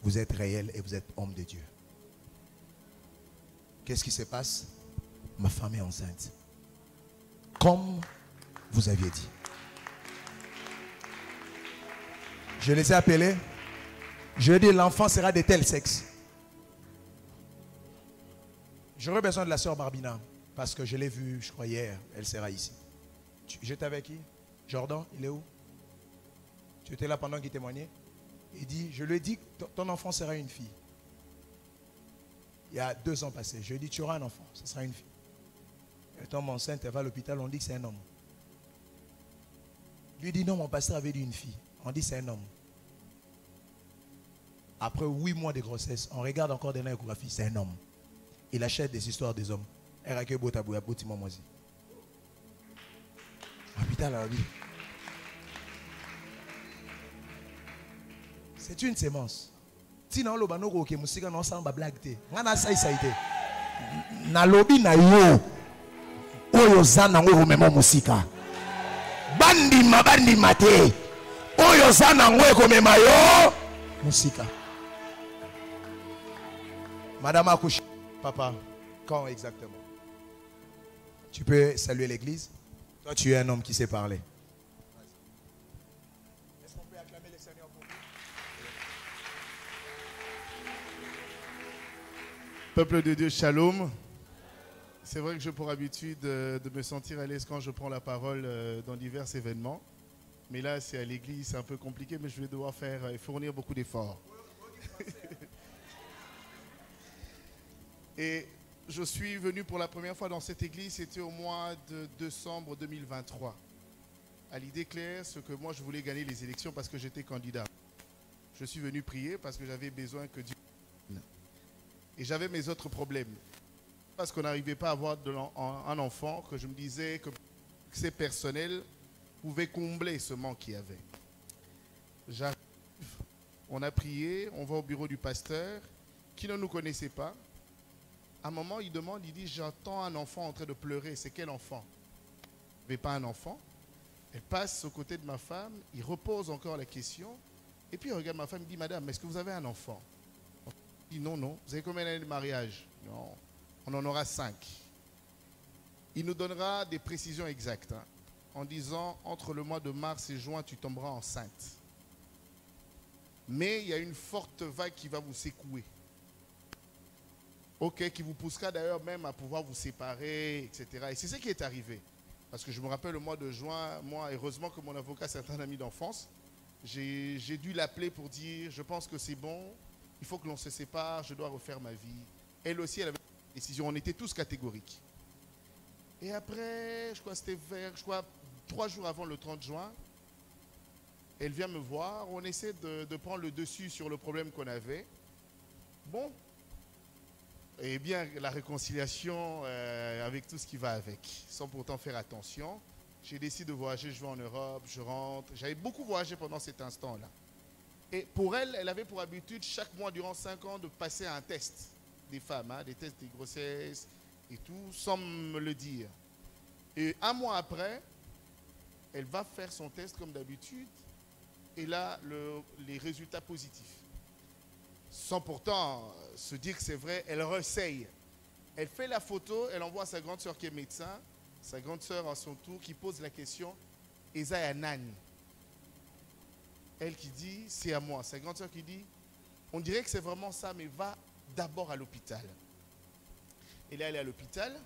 vous êtes réel et vous êtes homme de Dieu. Qu'est-ce qui se passe? Ma femme est enceinte. Comme vous aviez dit. Je les ai appelés. Je dis, l'enfant sera de tel sexe. J'aurais besoin de la sœur Barbina. Parce que je l'ai vue, je crois, hier. Elle sera ici. J'étais avec qui? Jordan, il est où? Tu étais là pendant qu'il témoignait? Il dit, je lui ai dit que ton enfant sera une fille. Il y a 2 ans passés. Je lui ai dit, tu auras un enfant, ce sera une fille. Elle tombe enceinte, elle va à l'hôpital, on dit que c'est un homme. Il lui dit, non, mon pasteur avait dit une fille. On dit que c'est un homme. Après 8 mois de grossesse, on regarde encore des échographies, c'est un homme. Il achète des histoires des hommes. Elle a que botabouya, botima moisi. Hôpital à la vie. C'est une sémence. Si on a un que musique non sans blague te. Ngana ça été. Na lobi na yo. Oyo zana ngo memo musika. Bandi mate. Oyo zana ngo ko mema yo musika. Madame Akouchi, papa, quand exactement? Tu peux saluer l'église? Toi, tu es un homme qui sait parler. Est-ce qu'on peut acclamer le Seigneur pour vous? Peuple de Dieu, shalom. C'est vrai que j'ai pour habitude de me sentir à l'aise quand je prends la parole dans divers événements. Mais là, c'est à l'église, c'est un peu compliqué, mais je vais devoir fournir beaucoup d'efforts. Et je suis venu pour la première fois dans cette église, c'était au mois de décembre 2023. À l'idée claire, ce que moi je voulais gagner les élections parce que j'étais candidat. Je suis venu prier parce que j'avais besoin que Dieu... Et j'avais mes autres problèmes. Parce qu'on n'arrivait pas à avoir un enfant, que je me disais que c'est personnel pouvait combler ce manque qu'il y avait. J'arrive, on a prié, on va au bureau du pasteur, qui ne nous connaissait pas. À un moment, il demande, il dit, j'entends un enfant en train de pleurer. C'est quel enfant? Il n'y avait pas un enfant. Elle passe aux côtés de ma femme, il repose encore la question. Et puis il regarde ma femme, il dit, madame, est-ce que vous avez un enfant? Il dit, non, non. Vous avez combien d'années de mariage? Non, on en aura 5. Il nous donnera des précisions exactes, hein, en disant, entre le mois de mars et juin, tu tomberas enceinte. Mais il y a une forte vague qui va vous secouer. Ok, qui vous poussera d'ailleurs même à pouvoir vous séparer, etc. Et c'est ce qui est arrivé. Parce que je me rappelle le mois de juin, moi, heureusement que mon avocat, c'est un ami d'enfance, j'ai dû l'appeler pour dire, je pense que c'est bon, il faut que l'on se sépare, je dois refaire ma vie. Elle aussi, elle avait une décision, on était tous catégoriques. Et après, je crois que c'était vers, 3 jours avant le 30 juin, elle vient me voir, on essaie de prendre le dessus sur le problème qu'on avait. Bon. Et bien, la réconciliation avec tout ce qui va avec, sans pourtant faire attention. J'ai décidé de voyager, je vais en Europe, je rentre. J'avais beaucoup voyagé pendant cet instant-là. Et pour elle, elle avait pour habitude chaque mois durant 5 ans de passer un test des femmes, des tests de grossesse et tout, sans me le dire. Et un mois après, elle va faire son test comme d'habitude et là, les résultats positifs. Sans pourtant se dire que c'est vrai, elle ressaye. Elle fait la photo, elle envoie à sa grande sœur qui est médecin, sa grande sœur à son tour qui pose la question, Eza Nani. Elle qui dit, c'est à moi. Sa grande sœur qui dit, on dirait que c'est vraiment ça, mais va d'abord à l'hôpital. Elle est allée à l'hôpital,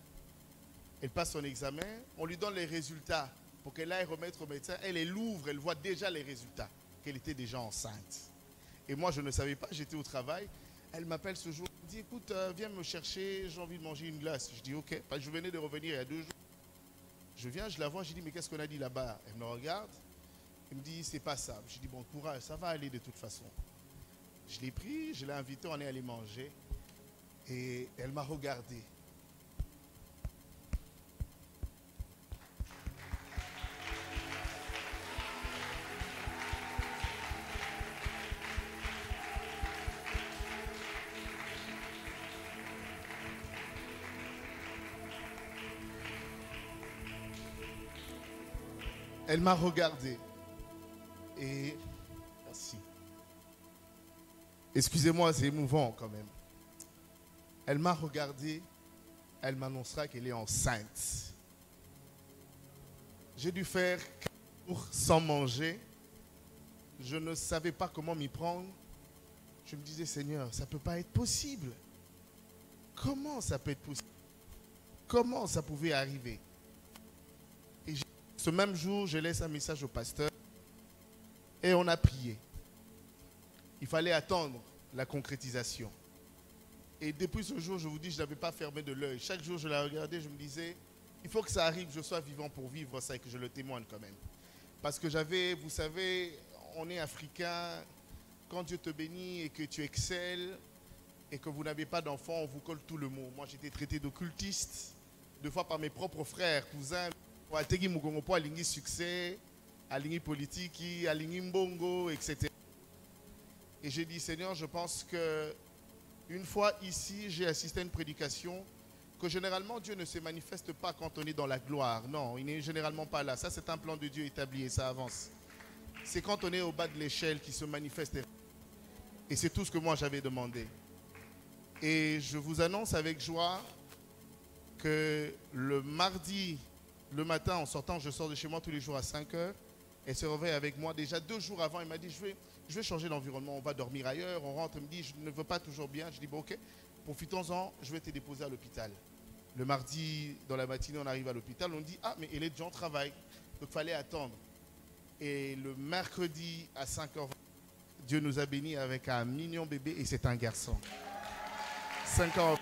elle passe son examen, on lui donne les résultats pour qu'elle aille remettre au médecin. Elle l'ouvre, elle voit déjà les résultats, qu'elle était déjà enceinte. Et moi, je ne savais pas, j'étais au travail. Elle m'appelle ce jour, elle me dit, écoute, viens me chercher, j'ai envie de manger une glace. Je dis, ok, je venais de revenir il y a 2 jours. Je viens, je la vois, je dis, mais qu'est-ce qu'on a dit là-bas? Elle me regarde, elle me dit, c'est pas ça. Je dis, bon courage, ça va aller de toute façon. Je l'ai pris, je l'ai invité, on est allé manger. Et elle m'a regardé. Elle m'a regardé. Et merci. Excusez-moi, c'est émouvant quand même. Elle m'a regardé. Elle m'annoncera qu'elle est enceinte. J'ai dû faire 4 jours sans manger. Je ne savais pas comment m'y prendre. Je me disais, Seigneur, ça ne peut pas être possible. Comment ça peut être possible? Comment ça pouvait arriver? Et ce même jour, je laisse un message au pasteur et on a prié. Il fallait attendre la concrétisation. Et depuis ce jour, je vous dis, je n'avais pas fermé de l'œil. Chaque jour, je la regardais, je me disais, il faut que ça arrive, je sois vivant pour vivre ça et que je le témoigne quand même. Parce que j'avais, vous savez, on est africain, quand Dieu te bénit et que tu excelles et que vous n'avez pas d'enfant, on vous colle tout le mot. Moi, j'étais traité d'occultiste, 2 fois par mes propres frères, cousins. Ategi Mugongopo alingi succès, alingi politique, alingi mbongo, etc. Et j'ai dit, Seigneur, je pense que une fois ici, j'ai assisté à une prédication que généralement Dieu ne se manifeste pas quand on est dans la gloire. Non, il n'est généralement pas là. Ça, c'est un plan de Dieu établi et ça avance. C'est quand on est au bas de l'échelle qu'il se manifeste. Et c'est tout ce que moi j'avais demandé. Et je vous annonce avec joie que le mardi, le matin, en sortant, je sors de chez moi tous les jours à 5 heures. Elle se réveille avec moi. Déjà 2 jours avant, elle m'a dit, je vais changer d'environnement, on va dormir ailleurs. On rentre, elle me dit, je ne veux pas toujours bien. Je dis, bon, ok, profitons-en, je vais te déposer à l'hôpital. Le mardi, dans la matinée, on arrive à l'hôpital. On dit, ah, mais elle est déjà en travail. Donc, il fallait attendre. Et le mercredi, à 5h20, Dieu nous a bénis avec un mignon bébé et c'est un garçon. 5 ans.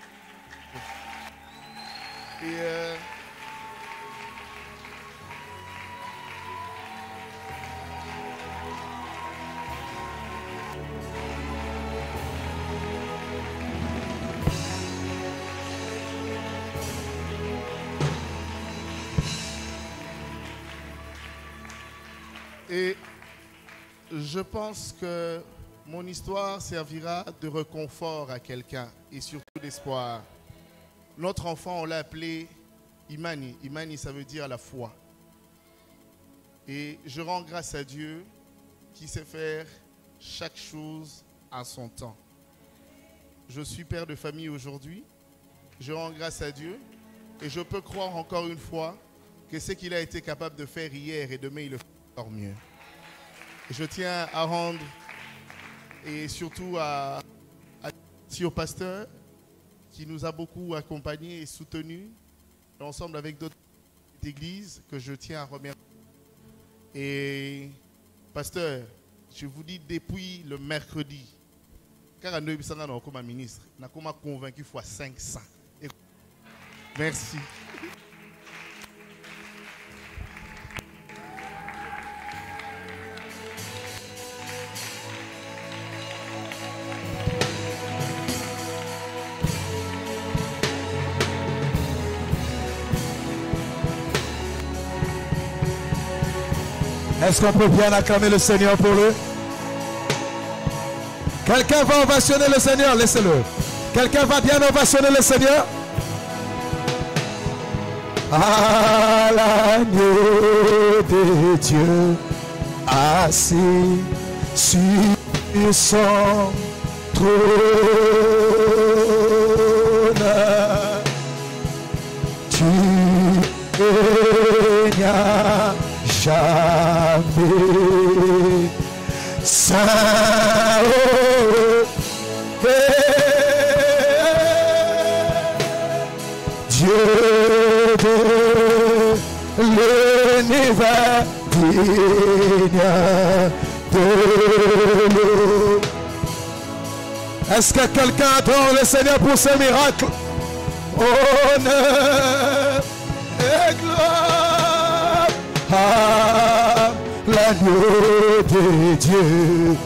Et... Et je pense que mon histoire servira de réconfort à quelqu'un et surtout d'espoir. Notre enfant, on l'a appelé Imani. Imani, ça veut dire la foi. Et je rends grâce à Dieu qui sait faire chaque chose à son temps. Je suis père de famille aujourd'hui. Je rends grâce à Dieu et je peux croire encore une fois que ce qu'il a été capable de faire hier et demain, il le fait encore mieux. Et je tiens à rendre et surtout au pasteur qui nous a beaucoup accompagnés et soutenus ensemble avec d'autres églises que je tiens à remercier. Et pasteur, je vous dis depuis le mercredi, car nous sommes comme ministre, nous sommes convaincus fois 500. Merci. Est-ce qu'on peut bien acclamer le Seigneur pour lui? Quelqu'un va ovationner le Seigneur? Laissez-le. Quelqu'un va bien ovationner le Seigneur? À l'agneau de Dieu, assis sur son trône, tu régnas jamais. Saint, Dieu de l'univers, digne de nous. Est-ce que quelqu'un adore le Seigneur pour ce miracle? Honneur et gloire à l'agneau de Dieu,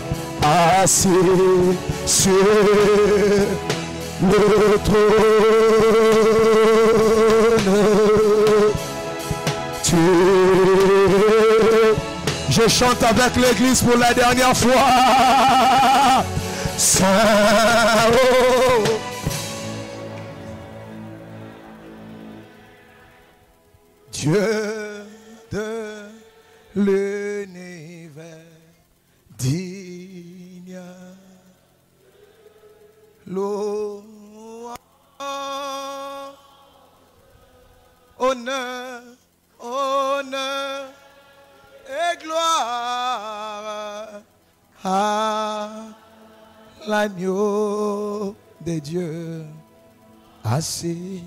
assis sur le trône. Je chante avec l'église pour la dernière fois. Saint, oh. Dieu de l'univers, digne louange, honneur, honneur et gloire à l'agneau de Dieu, assis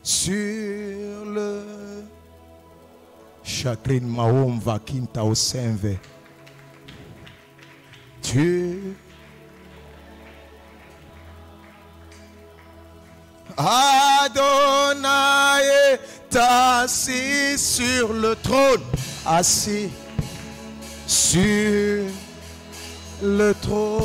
sur le Chakrin Maom Vakinta au Saint-Vé. Dieu Adonai est assis sur le trône, assis sur le trône.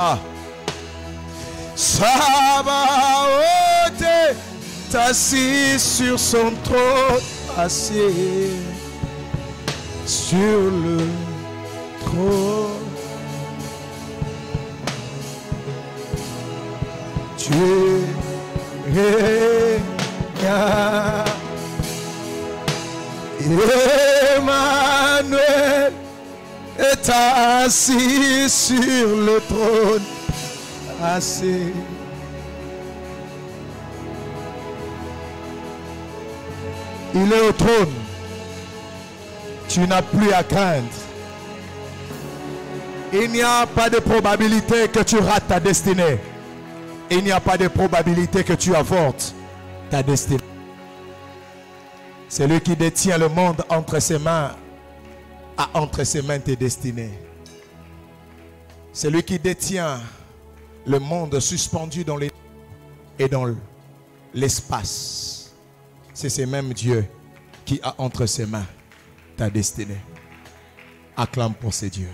Ah. Sabaoth est assis sur son trône, assis sur le trône. Dieu régna. Emmanuel est assis sur le trône, assis. Il est au trône. Tu n'as plus à craindre. Il n'y a pas de probabilité que tu rates ta destinée. Il n'y a pas de probabilité que tu avortes ta destinée. C'est lui qui détient le monde entre ses mains, a entre ses mains tes destinées. C'est lui qui détient le monde suspendu dans les et dans l'espace. C'est ce même Dieu qui a entre ses mains ta destinée. Acclame pour ces dieux.